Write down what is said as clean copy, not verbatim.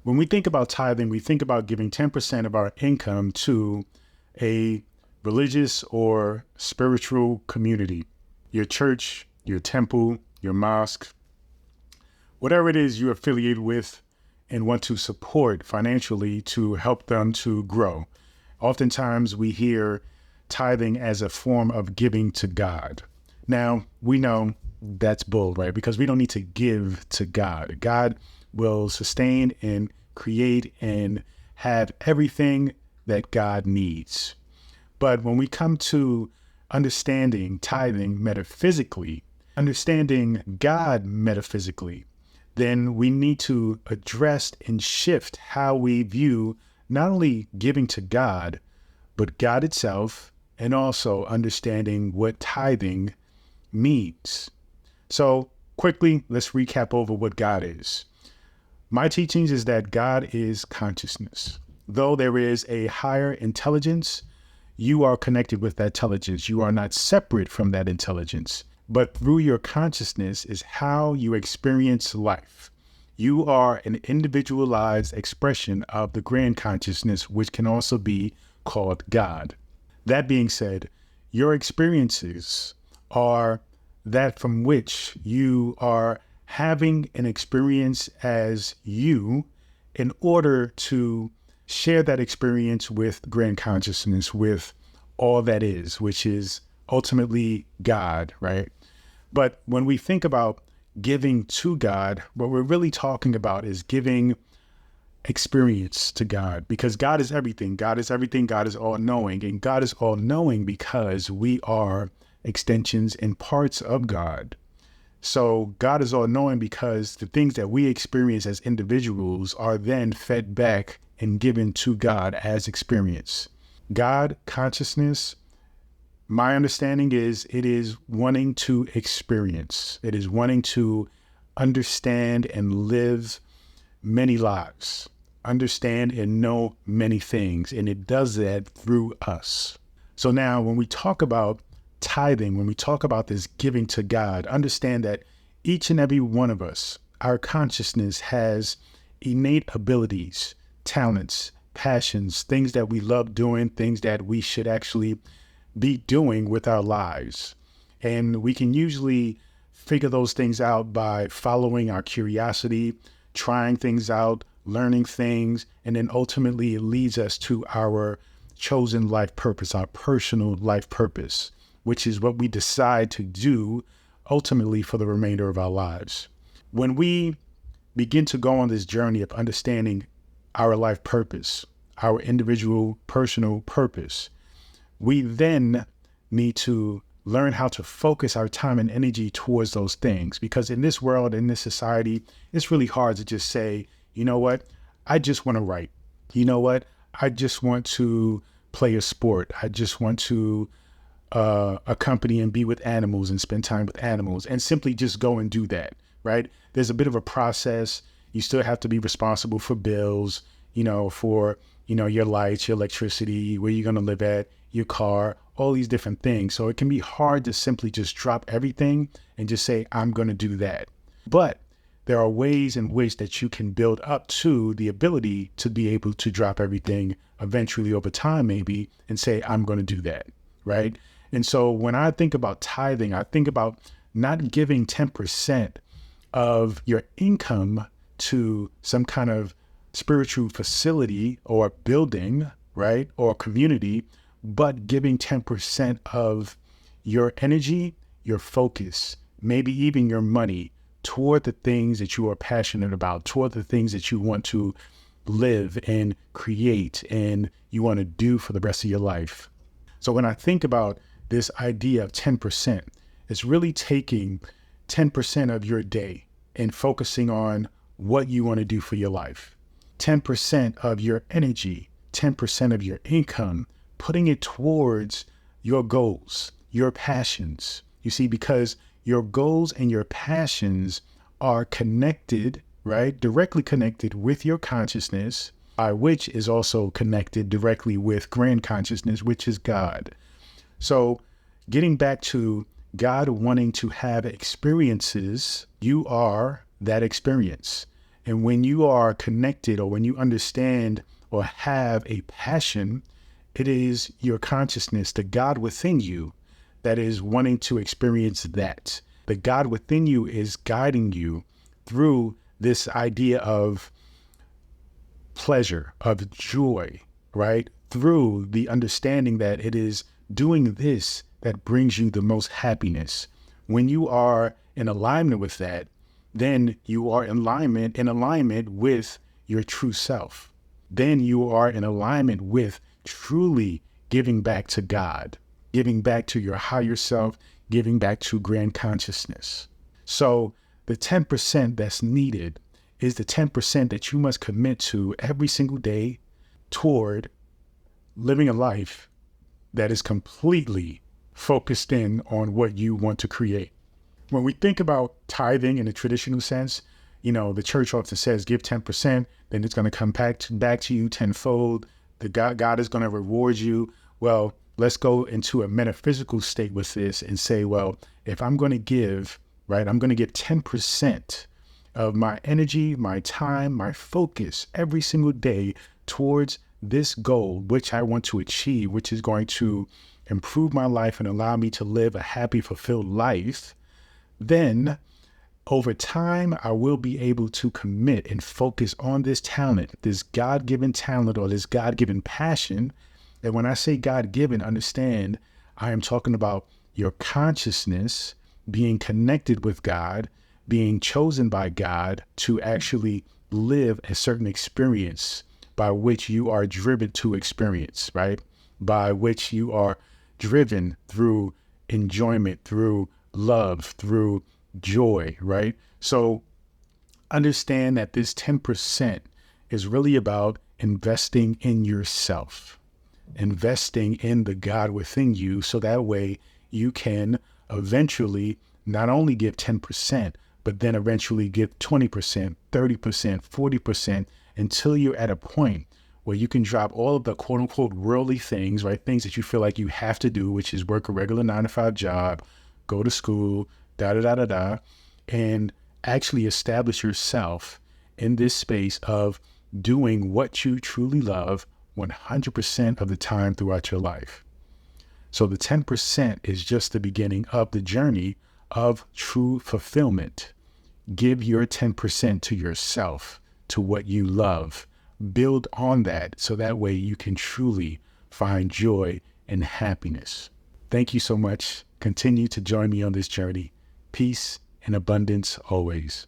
When we think about tithing, we think about giving 10% of our income to a religious or spiritual community, your church, your temple, your mosque, whatever it is you're affiliated with and want to support financially to help them to grow. Oftentimes we hear tithing as a form of giving to God. Now, we know that's bull, right? Because we don't need to give to God. God will sustain and create and have everything that God needs. But when we come to understanding tithing metaphysically, understanding God metaphysically, then we need to address and shift how we view not only giving to God, but God itself, and also understanding what tithing means. So quickly, let's recap over what God is. My teachings is that God is consciousness. Though there is a higher intelligence, you are connected with that intelligence. You are not separate from that intelligence, but through your consciousness is how you experience life. You are an individualized expression of the grand consciousness, which can also be called God. That being said, your experiences are that from which you are having an experience as you in order to share that experience with grand consciousness, with all that is, which is ultimately God, right? But when we think about giving to God, what we're really talking about is giving experience to God, because God is everything. God is everything. God is all knowing, and God is all knowing because we are extensions and parts of God. So God is all knowing because the things that we experience as individuals are then fed back and given to God as experience. God consciousness, my understanding is it is wanting to experience. It is wanting to understand and live many lives, understand and know many things. And it does that through us. So now when we talk about tithing, when we talk about this giving to God, understand that each and every one of us, our consciousness has innate abilities, talents, passions, things that we love doing, things that we should actually be doing with our lives. And we can usually figure those things out by following our curiosity, trying things out, learning things, and then ultimately it leads us to our chosen life purpose, our personal life purpose, which is what we decide to do ultimately for the remainder of our lives. When we begin to go on this journey of understanding our life purpose, our individual personal purpose, we then need to learn how to focus our time and energy towards those things. Because in this world, in this society, it's really hard to just say, you know what, I just want to write. You know what, I just want to play a sport. I just want to accompany and be with animals and spend time with animals and simply just go and do that, right? There's a bit of a process. You still have to be responsible for bills, for, your lights, your electricity, where you're going to live at, your car, all these different things. So it can be hard to simply just drop everything and just say, I'm going to do that. But there are ways in which that you can build up to the ability to be able to drop everything eventually over time, maybe, and say, I'm going to do that, right? And so when I think about tithing, I think about not giving 10% of your income to some kind of spiritual facility or building, right, or community, but giving 10% of your energy, your focus, maybe even your money toward the things that you are passionate about, toward the things that you want to live and create and you want to do for the rest of your life. So when I think about this idea of 10%, it's really taking 10% of your day and focusing on what you want to do for your life. 10% of your energy, 10% of your income, putting it towards your goals, your passions. You see, because your goals and your passions are connected, right? Directly connected with your consciousness, which is also connected directly with grand consciousness, which is God. So getting back to God wanting to have experiences, you are that experience. And when you are connected, or when you understand or have a passion, it is your consciousness, the God within you, that is wanting to experience that. The God within you is guiding you through this idea of pleasure, of joy, right? Through the understanding that it is doing this that brings you the most happiness. When you are in alignment with that, then you are in alignment with your true self. Then you are in alignment with truly giving back to God, giving back to your higher self, giving back to grand consciousness. So the 10% that's needed is the 10% that you must commit to every single day toward living a life that is completely focused in on what you want to create. When we think about tithing in a traditional sense, the church often says, give 10%, then it's going to come back to you tenfold. God is going to reward you. Well, let's go into a metaphysical state with this and say, well, if I'm going to give, right, I'm going to give 10% of my energy, my time, my focus every single day towards this goal, which I want to achieve, which is going to improve my life and allow me to live a happy, fulfilled life. Then over time, I will be able to commit and focus on this talent, this God-given talent, or this God-given passion. And when I say God-given, understand, I am talking about your consciousness being connected with God, being chosen by God to actually live a certain experience by which you are driven to experience, right? By which you are driven through enjoyment, through love, through joy, right? So understand that this 10% is really about investing in yourself, investing in the God within you, so that way you can eventually not only give 10%, but then eventually give 20%, 30%, 40%, until you're at a point where you can drop all of the quote unquote worldly things, right? Things that you feel like you have to do, which is work a regular 9-to-5 job, go to school, and actually establish yourself in this space of doing what you truly love 100% of the time throughout your life. So the 10% is just the beginning of the journey of true fulfillment. Give your 10% to yourself, to what you love. Build on that so that way you can truly find joy and happiness. Thank you so much. Continue to join me on this journey. Peace and abundance always.